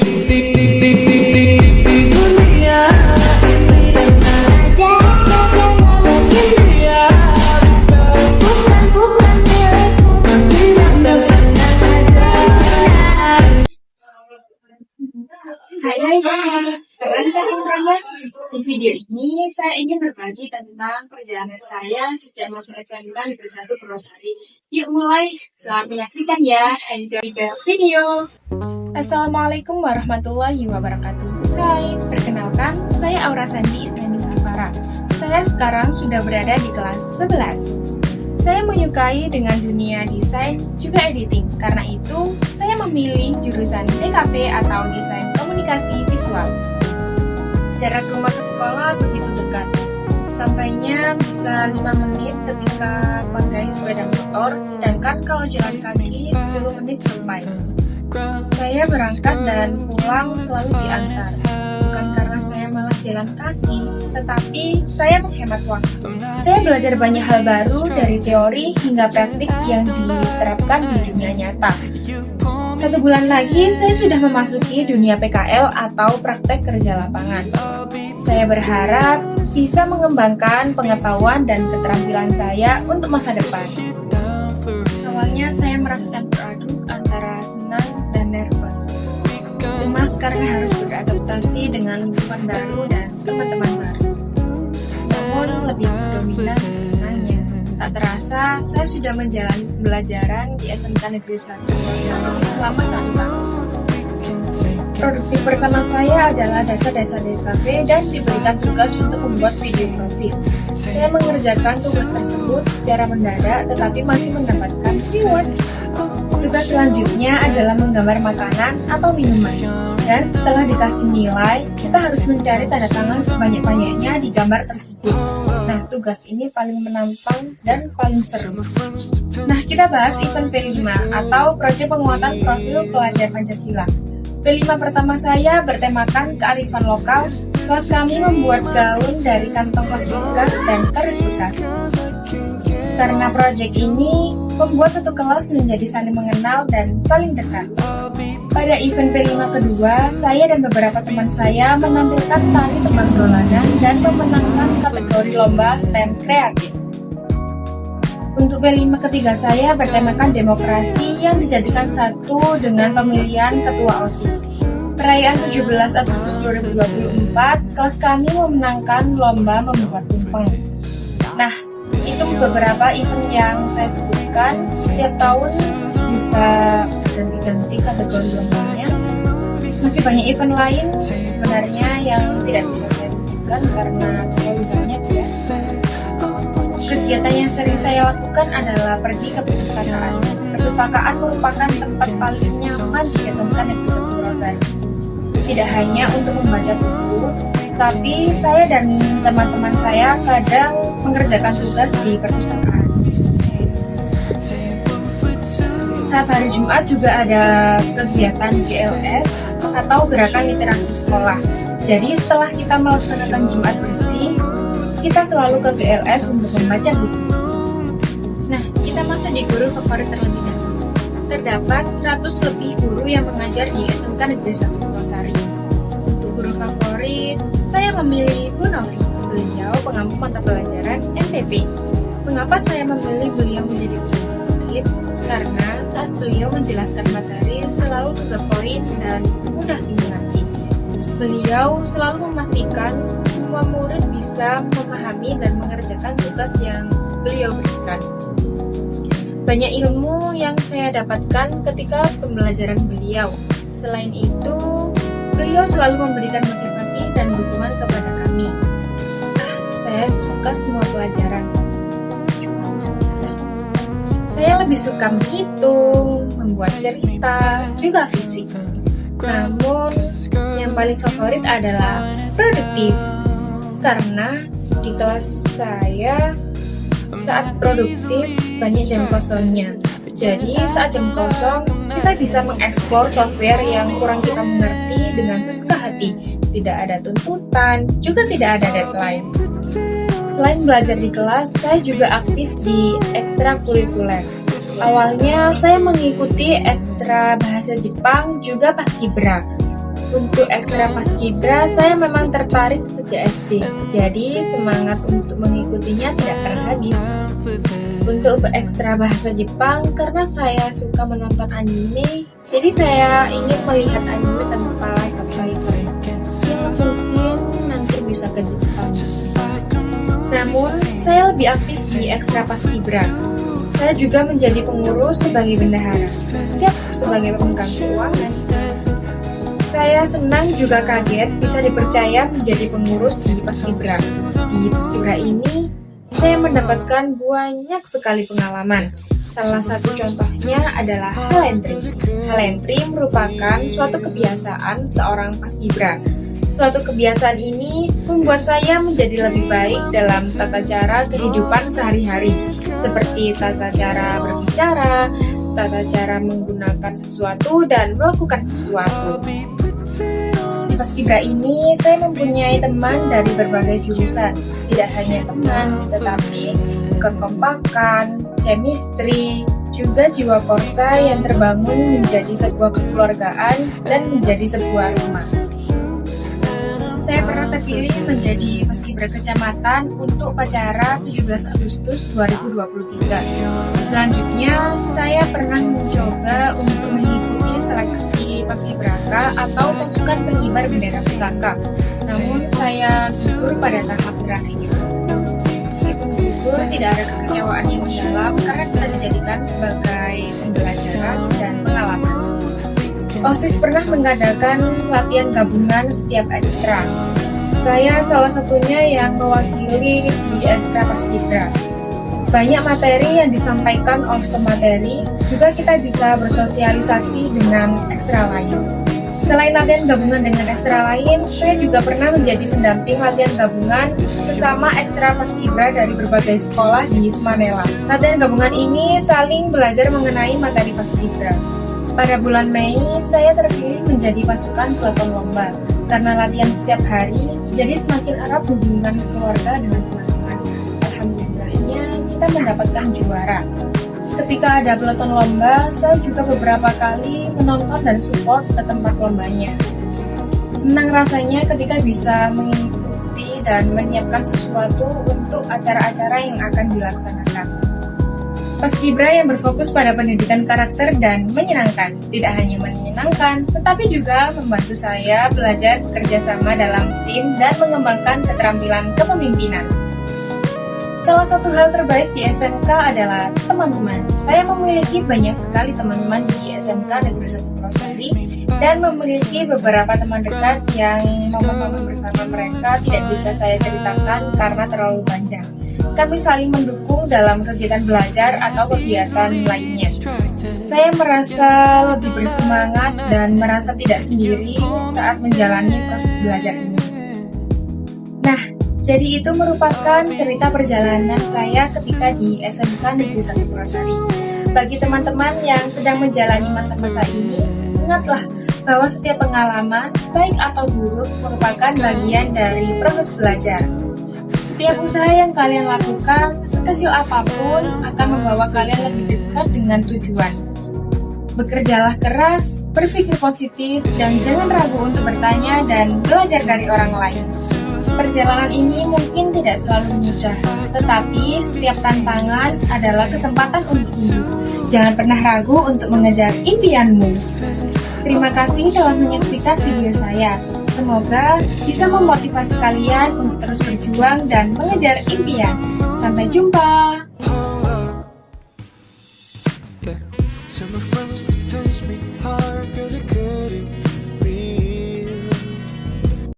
Hai semua, keren kan intronya? Di video ini saya ingin berbagi tentang perjalanan saya sejak masuk SMK Negeri 1 Purwosari. Yuk mulai, selamat menyaksikan ya, enjoy the video. Assalamualaikum warahmatullahi wabarakatuh. Hai, perkenalkan, saya Aura Sandi Islami Safara. Saya sekarang sudah berada di kelas 11. Saya menyukai dengan dunia desain juga editing. Karena itu, saya memilih jurusan DKV atau Desain Komunikasi Visual. Jarak rumah ke sekolah begitu dekat. Sampainya bisa 5 menit ketika pakai sepeda motor, sedangkan kalau jalan kaki 10 menit sampai. Saya berangkat dan pulang selalu diantar. Bukan karena saya malas jalan kaki, tetapi saya menghemat waktu. Saya belajar banyak hal baru dari teori hingga praktik yang diterapkan di dunia nyata. 1 bulan lagi saya sudah memasuki dunia PKL atau praktek kerja lapangan. Saya berharap bisa mengembangkan pengetahuan dan keterampilan saya untuk masa depan. Awalnya saya merasa campur aduk antara senang dan nervous. Cemas karena harus beradaptasi dengan lingkungan baru dan teman-teman baru. Namun lebih dominan senangnya. Tak terasa, saya sudah menjalani pembelajaran di SMK Negeri 1 Purwosari selama 1 tahun. Produksi pertama saya adalah dasar-dasar DKV dan diberikan tugas untuk membuat video profil. Saya mengerjakan tugas tersebut secara mendadak tetapi masih mendapatkan reward. Tugas selanjutnya adalah menggambar makanan atau minuman. Dan setelah dikasih nilai, kita harus mencari tanda tangan sebanyak-banyaknya di gambar tersebut. Nah, tugas ini paling menantang dan paling seru. Nah, kita bahas event P5 atau Proyek Penguatan Profil Pelajar Pancasila. P5 pertama saya bertemakan kearifan lokal. Kelas kami membuat gaun dari kantong plastik bekas dan kardus bekas. Karena proyek ini membuat satu kelas menjadi saling mengenal dan saling dekat. Pada event P5 kedua, saya dan beberapa teman saya menampilkan tari tembang dolanan dan memenangkan kategori lomba STEM kreatif. Untuk P5 ketiga saya bertemakan demokrasi yang dijadikan satu dengan pemilihan ketua OSIS. Perayaan 17 Agustus 2024, kelas kami memenangkan lomba membuat tumpeng. Nah, itu beberapa event yang saya sebutkan. Setiap tahun bisa ganti-ganti kategori lombanya. Masih banyak event lain sebenarnya yang tidak bisa saya sebutkan karena terlalu banyak ya. Kegiatan yang sering saya lakukan adalah pergi ke perpustakaan. Perpustakaan merupakan tempat paling nyaman di SMK Negeri 1 Purwosari. Tidak hanya untuk membaca buku, tapi saya dan teman-teman saya kadang mengerjakan tugas di perpustakaan. Saat hari Jumat juga ada kegiatan GLS atau Gerakan Literasi Sekolah. Jadi setelah kita melaksanakan Jumat bersih, kita selalu ke GLS untuk membaca buku. Nah, kita masuk di guru favorit terlebih dahulu. Terdapat 100 lebih guru yang mengajar di SMK Negeri 1 Purwosari. Untuk guru favorit, saya memilih Bu Novi. Beliau pengampu mata pelajaran MPP. Mengapa saya memilih beliau menjadi guru favorit? Karena saat beliau menjelaskan materi selalu to the point dan mudah dimengerti. Beliau selalu memastikan semua murid bisa memahami dan mengerjakan tugas yang beliau berikan. Banyak ilmu yang saya dapatkan ketika pembelajaran beliau. Selain itu, beliau selalu memberikan motivasi dan dukungan kepada kami. Saya suka semua pelajaran. Saya lebih suka menghitung, membuat cerita, juga fisik. Namun, yang paling favorit adalah produktif. Karena di kelas saya, saat produktif banyak jam kosongnya. Jadi, saat jam kosong, kita bisa mengeksplor software yang kurang kita mengerti dengan sesuka hati. Tidak ada tuntutan, juga tidak ada deadline. Selain belajar di kelas, saya juga aktif di ekstrakurikuler. Awalnya saya mengikuti ekstra bahasa Jepang juga paskibra. Untuk ekstra paskibra, saya memang tertarik sejak SD, jadi semangat untuk mengikutinya tidak pernah habis. Untuk ekstra bahasa Jepang, karena saya suka menonton anime, jadi saya ingin melihat anime tanpa subtitle. Ya, mungkin nanti bisa ke Jepang. Namun, saya lebih aktif di ekstra paskibra. Saya juga menjadi pengurus sebagai bendahara, sebagai pemegang keuangan. Saya senang juga kaget bisa dipercaya menjadi pengurus di Paskibra. Di Paskibra ini, saya mendapatkan banyak sekali pengalaman. Salah satu contohnya adalah halentri. Halentri merupakan suatu kebiasaan seorang Paskibra. Suatu kebiasaan ini membuat saya menjadi lebih baik dalam tata cara kehidupan sehari-hari, seperti tata cara berbicara, tata cara menggunakan sesuatu, dan melakukan sesuatu. Di Paskibra ini, saya mempunyai teman dari berbagai jurusan. Tidak hanya teman, tetapi kekompakan, chemistry, juga jiwa korsa yang terbangun menjadi sebuah kekeluargaan dan menjadi sebuah rumah. Saya pernah terpilih menjadi Paskibra Kecamatan untuk upacara 17 Agustus 2023. Selanjutnya, saya pernah mencoba untuk mengikuti seleksi Paskibraka atau pasukan pengibar bendera pusaka. Namun, saya gugur pada tahap terakhir. Meskipun gugur, tidak ada kekecewaan yang mendalam karena bisa dijadikan sebagai pembelajaran dan pengalaman. OSIS pernah mengadakan latihan gabungan setiap ekstra. Saya salah satunya yang mewakili di ekstra Paskibra. Banyak materi yang disampaikan oleh pemateri, juga kita bisa bersosialisasi dengan ekstra lain. Selain latihan gabungan dengan ekstra lain, saya juga pernah menjadi pendamping latihan gabungan sesama ekstra Paskibra dari berbagai sekolah di Semanela. Latihan gabungan ini saling belajar mengenai materi Paskibra. Pada bulan Mei, saya terpilih menjadi pasukan peloton lomba. Karena latihan setiap hari, jadi semakin erat hubungan keluarga dengan teman-teman. Alhamdulillahnya, kita mendapatkan juara. Ketika ada peloton lomba, saya juga beberapa kali menonton dan support ke tempat lombanya. Senang rasanya ketika bisa mengikuti dan menyiapkan sesuatu untuk acara-acara yang akan dilaksanakan. Paskibra yang berfokus pada pendidikan karakter dan menyenangkan. Tidak hanya menyenangkan, tetapi juga membantu saya belajar bekerja sama dalam tim dan mengembangkan keterampilan kepemimpinan. Salah satu hal terbaik di SMK adalah teman-teman. Saya memiliki banyak sekali teman-teman di SMK Negeri 1 Purwosari dan memiliki beberapa teman dekat yang momen-momen bersama mereka tidak bisa saya ceritakan karena terlalu panjang. Kami saling mendukung dalam kegiatan belajar atau kegiatan lainnya. Saya merasa lebih bersemangat dan merasa tidak sendiri saat menjalani proses belajar ini. Nah, jadi itu merupakan cerita perjalanan saya ketika di SMK Negeri 1 Purwosari. Bagi teman-teman yang sedang menjalani masa-masa ini, ingatlah bahwa setiap pengalaman, baik atau buruk, merupakan bagian dari proses belajar. Setiap usaha yang kalian lakukan, sekecil apapun, akan membawa kalian lebih dekat dengan tujuan. Bekerjalah keras, berpikir positif, dan jangan ragu untuk bertanya dan belajar dari orang lain. Perjalanan ini mungkin tidak selalu mudah, tetapi setiap tantangan adalah kesempatan untukmu. Jangan pernah ragu untuk mengejar impianmu. Terima kasih telah menyaksikan video saya. Semoga bisa memotivasi kalian untuk terus berjuang dan mengejar impian. Sampai jumpa.